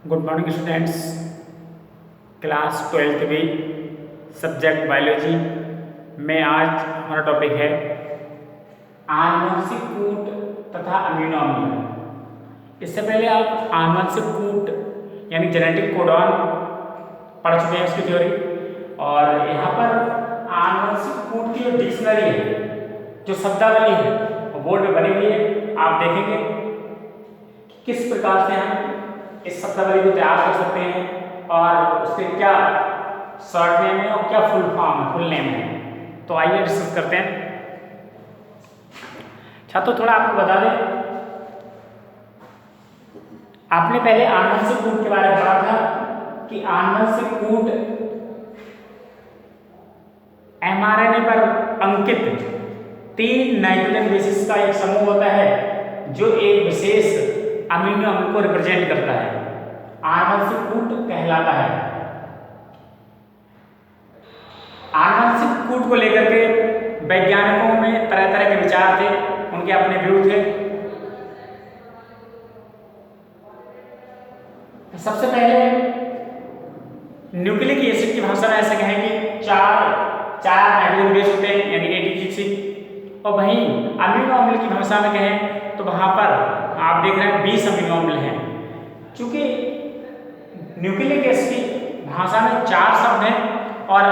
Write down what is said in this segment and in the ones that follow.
Good morning students. Class 12th भी subject biology में आज हमारा टॉपिक है आनुवंशिक कूट तथा अमीनो अम्ल। इससे पहले आप आनुवंशिक कूट यानी जेनेटिक कोडॉन पढ़ चुके हैं, उसकी थ्योरी। और यहाँ पर आनुवंशिक कूट की जो डिक्शनरी है, जो शब्दावली है, वो बोर्ड पे बनी हुई है। आप देखेंगे किस प्रकार से हम इस शब्दावली को तैयार कर सकते हैं और उसके क्या शॉर्ट नेम है और क्या फुल नेम है। तो आइए डिस्कस करते हैं। छात्रों, थोड़ा आपको बता दें, आपने पहले आनुवंशिक कूट के बारे में पढ़ा था कि आनुवंशिक कूट एमआरएनए पर अंकित 3 नाइट्रोजन बेसिस का एक समूह होता है जो एक विशेष अमीनो अम्ल को रिप्रेजेंट करता है, आनुवंशिक कूट कहलाता है। आनुवंशिक कूट को लेकर के वैज्ञानिकों में तरह तरह के विचार थे, उनके अपने व्यू थे। सबसे पहले न्यूक्लिक एसिड की भाषा में ऐसे कहें कि चार नाइट्रोजन बेस होते हैं, यानी ATGC। और वहीं अमीनो अम्ल की भाषा में कहें तो वहां पर आप देख रहे हैं 20 अमीनो अम्ल हैं। चूंकि न्यूक्लिक एसिड की भाषा में 4 शब्द हैं और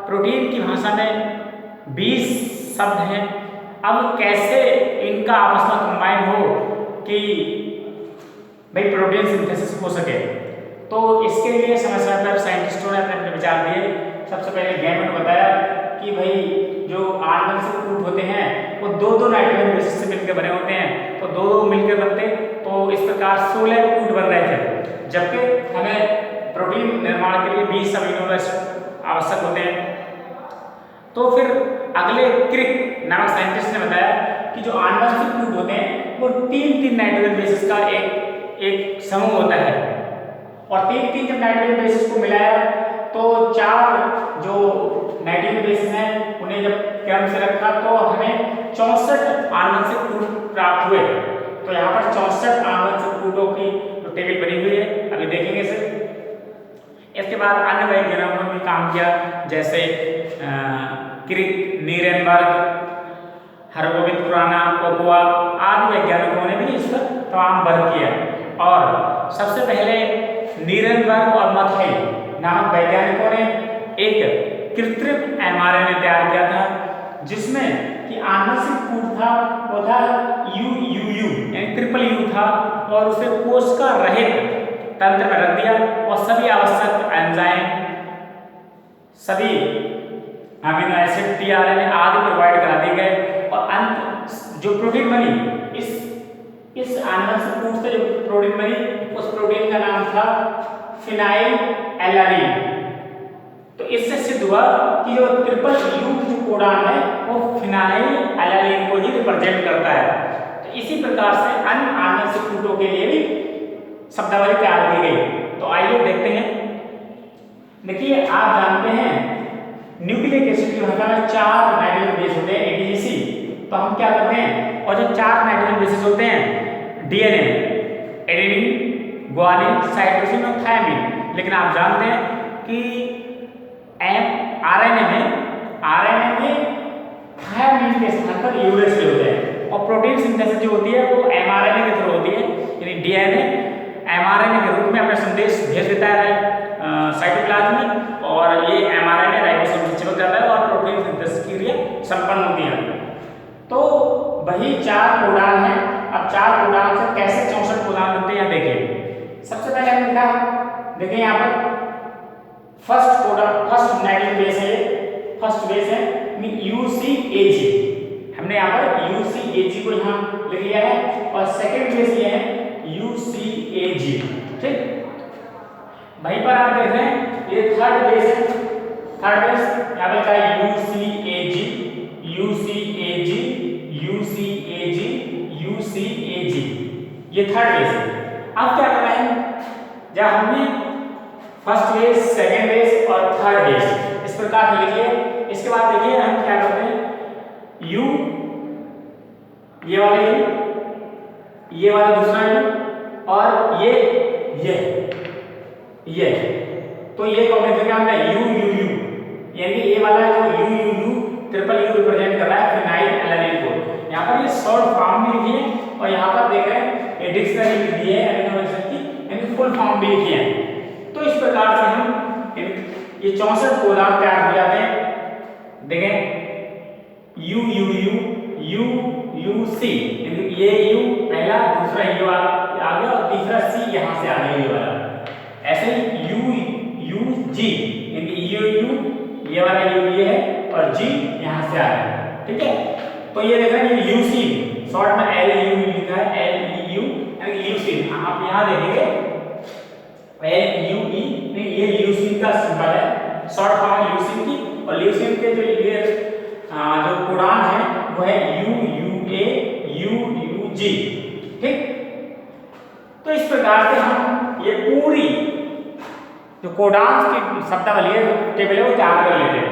प्रोटीन की भाषा में 20 शब्द हैं, अब कैसे इनका आपस में कंबाइन हो कि भाई प्रोटीन सिंथेसिस हो सके। तो इसके लिए समय समय पर साइंटिस्टों ने अपने विचार दिए। सबसे पहले गैमन ने बताया कि भाई जो आनुवंशिक कूट होते हैं वो 2-2 नाइट्रोजन बेसिस से मिलकर बने होते हैं, तो 2-2 मिलकर बनते, तो इस प्रकार 16 कूट बन रहे थे, जबकि हमें प्रोटीन निर्माण के लिए 20 अमीनो एसिड आवश्यक होते हैं। तो फिर अगले क्रिक नामक साइंटिस्ट ने बताया कि जो आनुवंशिक कूट होते हैं वो 3-3 नाइट्रोजन बेसिस का एक समूह होता है, और 3-3 जब नाइट्रोजन बेसिस को मिलाया तो 4 जो नाइट्रोजन बेसिस हैं उन्हें जब क्रम से रखा तो हमें 64 आनुवंशिक कूट प्राप्त हुए। तो यहाँ पर 64 आनुवंशिक कूटों की टेबल बनी हुई है, अभी देखेंगे इसे। इसके बाद अन्य वैज्ञानिकों ने भी काम किया, जैसे क्रिक, नीरेनबर्ग, हरगोविंद खुराना, कोकोआ आदि वैज्ञानिकों ने भी इस पर तमाम वर्क किया। और सबसे पहले नीरेनबर्ग और मथाई नामक वैज्ञानिकों ने एक कृत्रिम एमआरएनए तैयार किया था, जिसमें कि आनुवंशिक कूट था वो था UUU यानी ट्रिपल U था, और उसे कोशिका रहित तंत्र में रख दिया और सभी आवश्यक एंजाइम, सभी अमीनो एसिड, tRNA आदि प्रोवाइड करा दिए गए। और अंत जो प्रोटीन बनी, इस आनुवंशिक कूट से जो प्रोटीन बनी, उस प्रोटीन का नाम था फिनाइल एलानिन। तो इससे सिद्ध हुआ कि जो ट्रिपल U जो कोडान है वो फिनाइल एलानिन को ही रिप्रेजेंट करता है। तो इसी प्रकार से अन्य आनुवंशिक कूटों के लिए भी शब्दावली तैयार की गई। तो आइए देखते हैं। देखिए, आप जानते हैं न्यूक्लिक एसिड की भाषा में 4 नाइट्रोजन बेस होते हैं, ATGC। तो हम क्या करते हैं, और जो 4 नाइट्रोजन बेसिस होते हैं DNA, एडेनिन, ग्वानिन, साइटोसिन और थायमिन। लेकिन आप जानते हैं कि RNA में थायमिन के स्थान पर यूरेसिल होते हैं, और प्रोटीन सिंथेसिस जो होती है वो mRNA के थ्रू होती है, यानी DNA mRNA के रूप में अपना संदेश भेज देता है साइटोप्लाज्म में, और ये mRNA राइबोसोम से चिपक जाता है और प्रोटीन सिंथेसिस की क्रिया संपन्न होती है। तो वही 4 कोडान है। अब 4 कोडान से कैसे 64 कोडान बनते हैं देखिए। सबसे पहले हमने लिखा, देखिए यहाँ पर फर्स्ट नाइट्रोजन बेस है, फर्स्ट बेस है UCAG। हमने यहाँ पर UCAG को यहाँ लिख लिया है, और सेकंड बेस ये है UCAG। ठीक, वहीं पर आप देख रहे हैं ये थर्ड बेस है। थर्ड बेस यहाँ पे लिखा है UCAG, ये थर्ड बेस है। अब क्या करना है, जब हमने फर्स्ट बेस, सेकंड बेस और थर्ड बेस इस प्रकार से लिख लिए, इसके बाद देखिए हम क्या करते हैं, U, ये वाला U, ये वाला दूसरा U, और ये ये तो ये कॉम्प्लेक्स क्या होता है यू यू यू, यानी ये वाला जो you U you triple U represent कर रहा है फिनाइल एलानिन को। यहाँ पर ये शॉर्ट फॉर्म भी लिखी है और यहाँ पर देख रहे हैं ये डिक्शनरी भी दी है अमीनो एसिड की, यानी फुल फॉर्म भी लिखी है। तो इस प्रकार से हम ये 64 कोडान तैयार हो जाते हैं। देखें U U U U U C, ये यू पहला, दूसरा यू आ गया और तीसरा सी यहाँ से आ गया ये वाला। ऐसे ही यू यू जी, यानी यू यू ये वाला यू ये है और जी यहाँ से आ गया। ठीक है, तो ये देख रहे हैं यू सी, शॉर्ट में एल यू लिखा है, एल यू यानी ल्यूसीन। आप यहाँ देखेंगे एल यू ई, ये ल्यूसीन का सिंबल है, शॉर्ट फॉर्म ल्यूसीन की। और ल्यूसीन के जो ये जो कोडान है वो है U U A U U G. ठीक, तो इस प्रकार से हम ये पूरी जो कोडान की शब्दावली है टेबल है वो तैयार कर लेते हैं।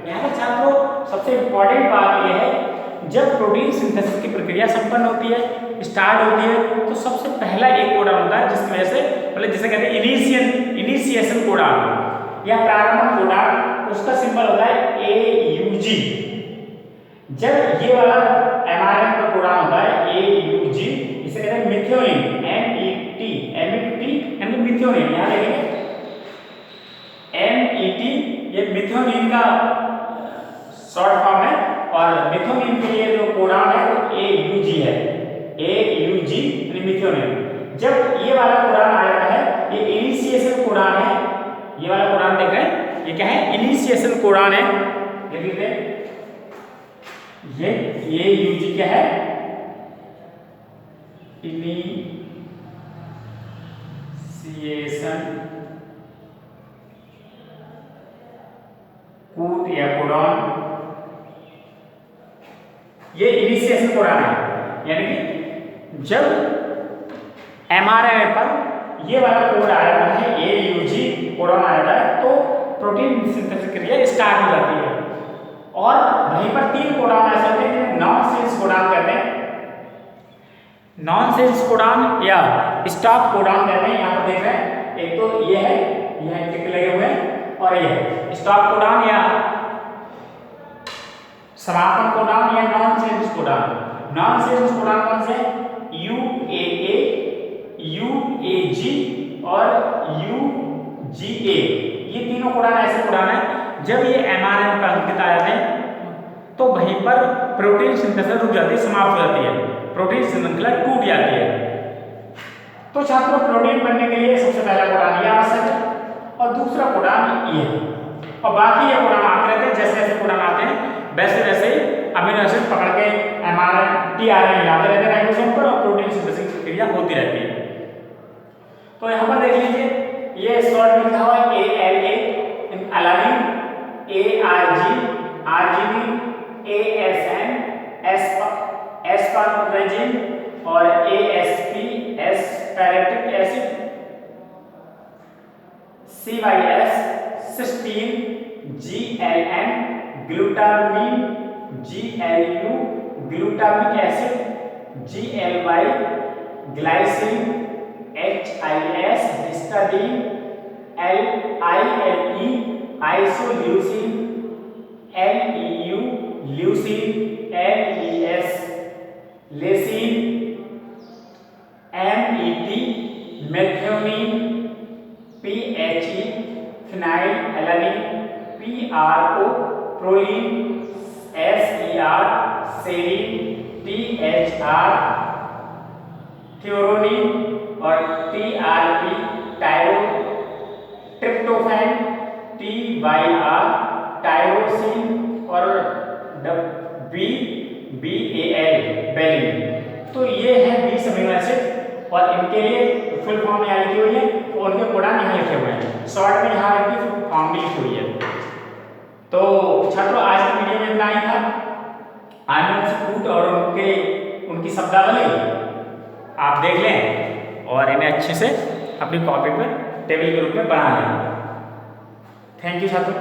यहाँ पर छात्रों सबसे इम्पोर्टेंट बात यह है, जब प्रोटीन सिंथेसिस की प्रक्रिया संपन्न होती है, स्टार्ट होती है, तो सबसे पहला एक कोडान होता है जिसकी वजह से मतलब जिसे कहते हैं इनिशिएशन कोडान या प्रारंभ कोडान, उसका सिंबल होता है AUG। जब ये वाला mRNA का कोडान होता है AUG, इसे कहते हैं मिथियोनिन, MET यानी मिथियोनिन। यहाँ देखेंगे MET ये मिथियोनिन का शॉर्ट फॉर्म है और मिथियोनिन के लिए जो कोडान है वो AUG है, AUG यानी मिथियोनिन। जब ये वाला कोडान आ जाता है, ये इनिशिएशन कोडान है, ये वाला कोडान देख रहे हैं, ये क्या है इनिशिएशन कोडान है। देख लीजिए ये यूजी क्या है इनिशिएशन कोड या कोडान, ये इनिशिएशन कोडान है, यानी कि जब एमआरएनए पर ये वाला कोड आ जाता है AUG कोडान आ जाता है तो प्रोटीन सिंथेसिस क्रिया स्टार्ट हो जाती है। और वहीं पर 3 कोडान ऐसे होते हैं नॉन सेंस कोडान कहते हैं, नॉन सेंस कोडान या स्टॉप कोडान कहते हैं। यहाँ पर देख रहे हैं एक तो ये है, यह टिक लगे हुए हैं, और ये स्टॉप कोडान या समापन कोडान या non sense codon. Non sense codon कौन से UAA, UAG और UGA, ये तीनों कोडान ऐसे कोडान है जब ये एमआरएनए पर अंकित आ जाते हैं तो वहीं पर प्रोटीन सिंथेसिस रुक जाती है, समाप्त हो जाती है, प्रोटीन श्रृंखला टूट जाती है। तो छात्रों प्रोटीन बनने के लिए सबसे पहला कोडान ये आवश्यक है और दूसरा कोडान ये है, और बाकी ये कोडान आते रहते हैं। जैसे जैसे कोडान आते हैं वैसे वैसे अमीनो एसिड पकड़ के टीआरएनए मिलाते रहते हैं राइबोसोम पर और प्रोटीन सिंथेसिस की क्रिया होती रहती है। तो यहाँ पर देख लीजिए ये शॉर्ट में लिखा हुआ है ALA alanine, ARG arginine, ASN aspartic और ASP aspartic acid, CYS cysteine, GLN glutamine, GLU glutamic acid, GLY glycine, HIS histidine, LILE isoleucine, LEU leucine, LES lysine, MET methionine, PHE phenylalanine, PRO proline, SER serine, THR threonine और TRP tyro tryptophan, TYR tyrosine और BAL valine. तो ये है 20 amino acid और इनके लिए full form यहाँ लिखी हुई है और उनके कोडान यहाँ लिखे हुए हैं, शॉर्ट में यहाँ लिखी फुल फॉर्म भी लिखी हुई है। तो छात्रों आज की वीडियो में इतना ही था। अमीनो एसिड और उनकी शब्दावली आप देख लें और इन्हें अच्छे से अपनी कॉपी पर टेबल के रूप में बना लें। थैंक यू छात्रों।